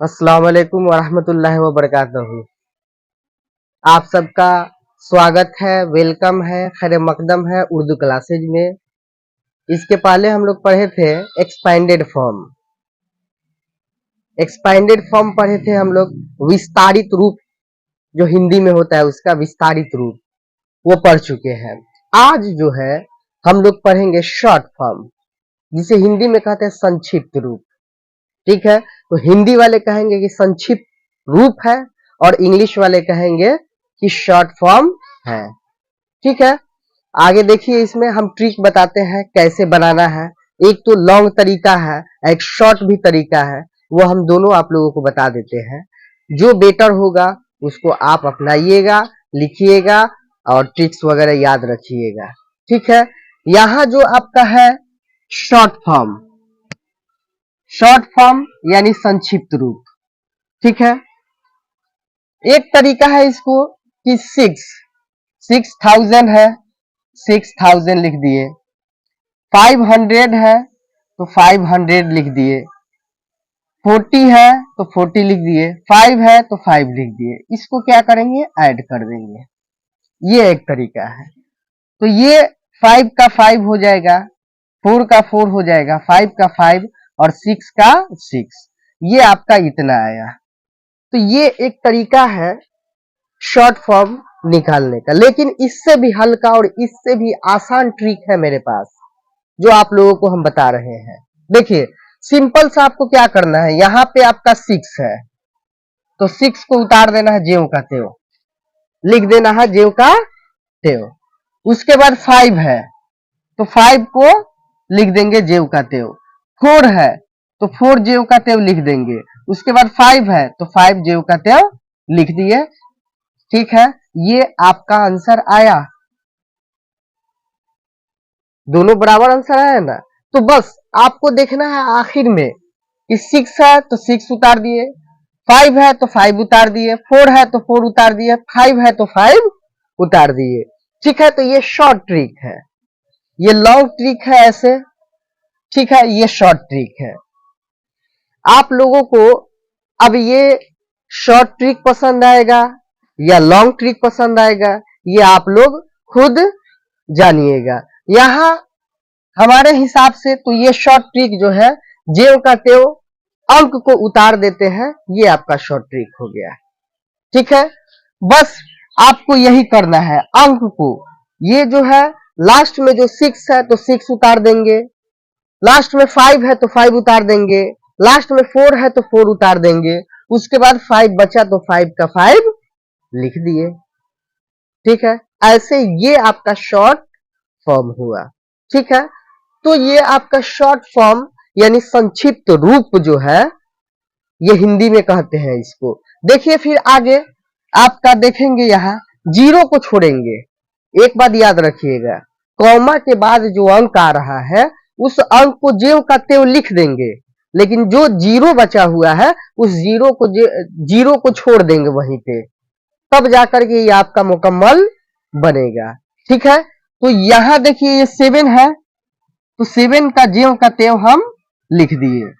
अस्सलाम वालेकुम वरहमतुल्लाहि वबरकातुहू। आप सबका स्वागत है, वेलकम है, खैर मकदम है उर्दू क्लासेज में। इसके पहले हम लोग पढ़े थे एक्सपेंडेड फॉर्म। एक्सपेंडेड फॉर्म पढ़े थे हम लोग, विस्तारित रूप जो हिंदी में होता है उसका विस्तारित रूप वो पढ़ चुके हैं। आज जो है हम लोग पढ़ेंगे शॉर्ट फॉर्म, जिसे हिंदी में कहते हैं संक्षिप्त रूप। ठीक है, तो हिंदी वाले कहेंगे कि संक्षिप्त रूप है और इंग्लिश वाले कहेंगे कि शॉर्ट फॉर्म है। ठीक है, आगे देखिए, इसमें हम ट्रिक बताते हैं कैसे बनाना है। एक तो लॉन्ग तरीका है, एक शॉर्ट भी तरीका है, वो हम दोनों आप लोगों को बता देते हैं। जो बेटर होगा उसको आप अपनाइएगा, लिखिएगा और ट्रिक्स वगैरह याद रखिएगा। ठीक है, यहाँ जो आपका है शॉर्ट फॉर्म, शॉर्ट फॉर्म यानी संक्षिप्त रूप। ठीक है, एक तरीका है इसको कि 6000 है, 6000 लिख दिए। 500 है तो 500 लिख दिए। 40 है तो 40 लिख दिए। 5 है तो 5 लिख दिए। इसको क्या करेंगे, ऐड कर देंगे। ये एक तरीका है। तो ये 5 का 5 हो जाएगा, 4 का 4 हो जाएगा, 5 का 5 और 6 का 6। ये आपका इतना आया। तो ये एक तरीका है शॉर्ट फॉर्म निकालने का, लेकिन इससे भी हल्का और इससे भी आसान ट्रिक है मेरे पास, जो आप लोगों को हम बता रहे हैं। देखिए, सिंपल सा आपको क्या करना है, यहाँ पे आपका 6 है तो 6 को उतार देना है ज्यों का त्यों, लिख देना है ज्यों का त्यों। उसके बाद 5 है तो 5 को लिख देंगे ज्यों का त्यों। 4 है तो 4 ज्यों का त्यों लिख देंगे। उसके बाद 5 है तो 5 ज्यों का त्यों लिख दिए। ठीक है, ये आपका आंसर आया। दोनों बराबर आंसर आया ना। तो बस आपको देखना है आखिर में कि 6 है तो 6 उतार दिए, 5 है तो 5 उतार दिए, 4 है तो 4 उतार दिए, 5 है तो 5 उतार दिए। ठीक है, तो ये शॉर्ट ट्रिक है, ये लॉन्ग ट्रिक है ऐसे। ठीक है, ये शॉर्ट ट्रिक है। आप लोगों को अब ये शॉर्ट ट्रिक पसंद आएगा या लॉन्ग ट्रिक पसंद आएगा, ये आप लोग खुद जानिएगा। यहाँ हमारे हिसाब से तो ये शॉर्ट ट्रिक जो है, ज्यों का त्यों अंक को उतार देते हैं, ये आपका शॉर्ट ट्रिक हो गया। ठीक है, बस आपको यही करना है। अंक को, ये जो है लास्ट में जो 6 है तो 6 उतार देंगे, लास्ट में 5 है तो 5 उतार देंगे, लास्ट में 4 है तो 4 उतार देंगे। उसके बाद 5 बचा तो 5 का 5 लिख दिए। ठीक है, ऐसे ये आपका शॉर्ट फॉर्म हुआ। ठीक है, तो ये आपका शॉर्ट फॉर्म यानी संक्षिप्त रूप जो है, ये हिंदी में कहते हैं इसको। देखिए फिर आगे आपका देखेंगे, यहाँ जीरो को छोड़ेंगे। एक बात याद रखिएगा, कॉमा के बाद जो अंक आ रहा है उस अंक को ज्यों का त्यों लिख देंगे, लेकिन जो जीरो बचा हुआ है उस जीरो को छोड़ देंगे वहीं पे, तब जाकर के ये आपका मुकम्मल बनेगा। ठीक है, तो यहाँ देखिए ये 7 है तो 7 का ज्यों का त्यों हम लिख दिए।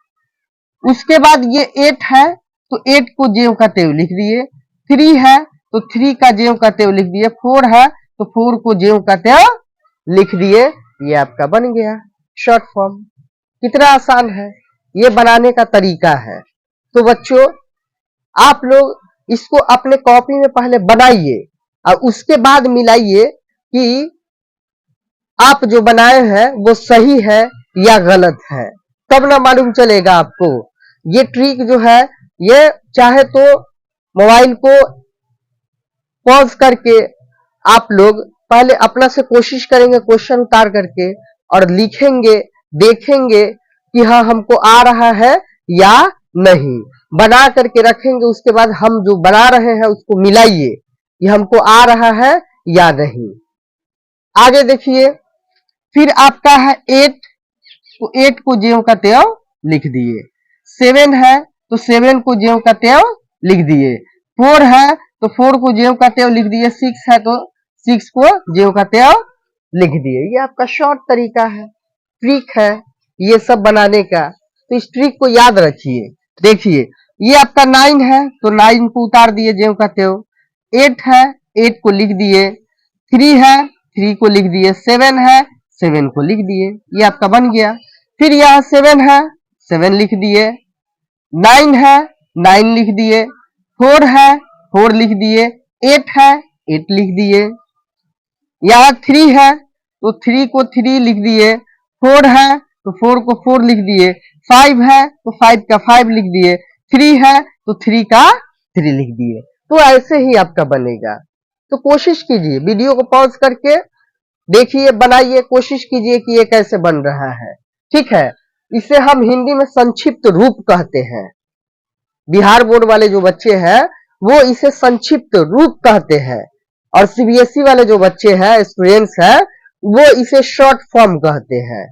उसके बाद ये 8 है तो 8 को ज्यों का त्यों लिख दिए। 3 है तो 3 का ज्यों का त्यों लिख दिए। 4 है तो 4 को ज्यों का त्यों लिख दिए। ये आपका बन गया शॉर्ट फॉर्म। कितना आसान है, ये बनाने का तरीका है। तो बच्चों, आप लोग इसको अपने कॉपी में पहले बनाइए और उसके बाद मिलाइए कि आप जो बनाए हैं वो सही है या गलत है, तब ना मालूम चलेगा आपको। ये ट्रिक जो है, ये चाहे तो मोबाइल को पॉज करके आप लोग पहले अपना से कोशिश करेंगे क्वेश्चन उतार करके और लिखेंगे, देखेंगे कि हाँ हमको आ रहा है या नहीं, बना करके रखेंगे। उसके बाद हम जो बना रहे हैं उसको मिलाइए कि हमको आ रहा है या नहीं। आगे देखिए, फिर आपका है 8 तो 8 को ज्यों का त्यों लिख दिए। 7 है तो 7 को ज्यों का त्यों लिख दिए। 4 है तो 4 को ज्यों का त्यों लिख दिए। 6 है तो 6 को ज्यों का त्यों लिख दिए। ये आपका शॉर्ट तरीका है, ट्रिक है ये सब बनाने का। तो इस ट्रिक को याद रखिए। देखिए, ये आपका 9 है तो 9 को उतार दिए ज्यों का त्यों। 8 है 8 को लिख दिए। 3 है 3 को लिख दिए। 7 है 7 को लिख दिए। ये आपका बन गया। फिर यहाँ 7 है 7 लिख दिए। 9 है 9 लिख दिए। 4 है 4 लिख दिए। 8 है 8 लिख दिए। यहाँ 3 है तो 3 को 3 लिख दिए। 4 है तो 4 को 4 लिख दिए। 5 है तो 5 का 5 लिख दिए। 3 है तो 3 का 3 लिख दिए। तो ऐसे ही आपका बनेगा। तो कोशिश कीजिए, वीडियो को पॉज करके देखिए, बनाइए, कोशिश कीजिए कि ये कैसे बन रहा है। ठीक है, इसे हम हिंदी में संक्षिप्त रूप कहते हैं। बिहार बोर्ड वाले जो बच्चे हैं वो इसे संक्षिप्त रूप कहते हैं, और सीबीएसई वाले जो बच्चे हैं, स्टूडेंट्स हैं, वो इसे शॉर्ट फॉर्म कहते हैं।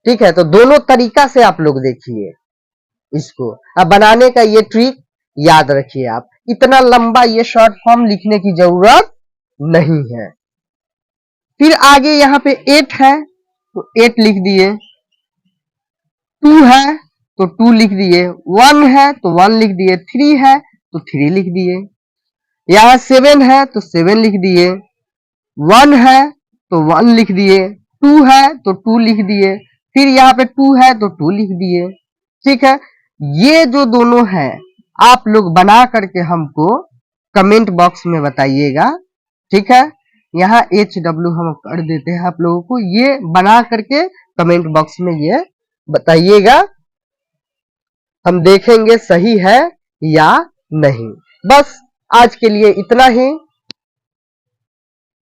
ठीक है, तो दोनों तरीका से आप लोग देखिए इसको। अब बनाने का ये ट्रिक याद रखिए, आप इतना लंबा ये शॉर्ट फॉर्म लिखने की जरूरत नहीं है। फिर आगे यहाँ पे 8 है तो 8 लिख दिए। 2 है तो 2 लिख दिए। 1 है तो 1 लिख दिए। 3 है तो 3 लिख दिए। यहाँ 7 है तो 7 लिख दिए। 1 है तो 1 लिख दिए। 2 है तो 2 लिख दिए। फिर यहाँ पे 2 है तो 2 लिख दिए। ठीक है, ये जो दोनों है आप लोग बना करके हमको कमेंट बॉक्स में बताइएगा। ठीक है, यहाँ HW हम कर देते हैं आप लोगों को, ये बना करके कमेंट बॉक्स में ये बताइएगा, हम देखेंगे सही है या नहीं। बस आज के लिए इतना ही।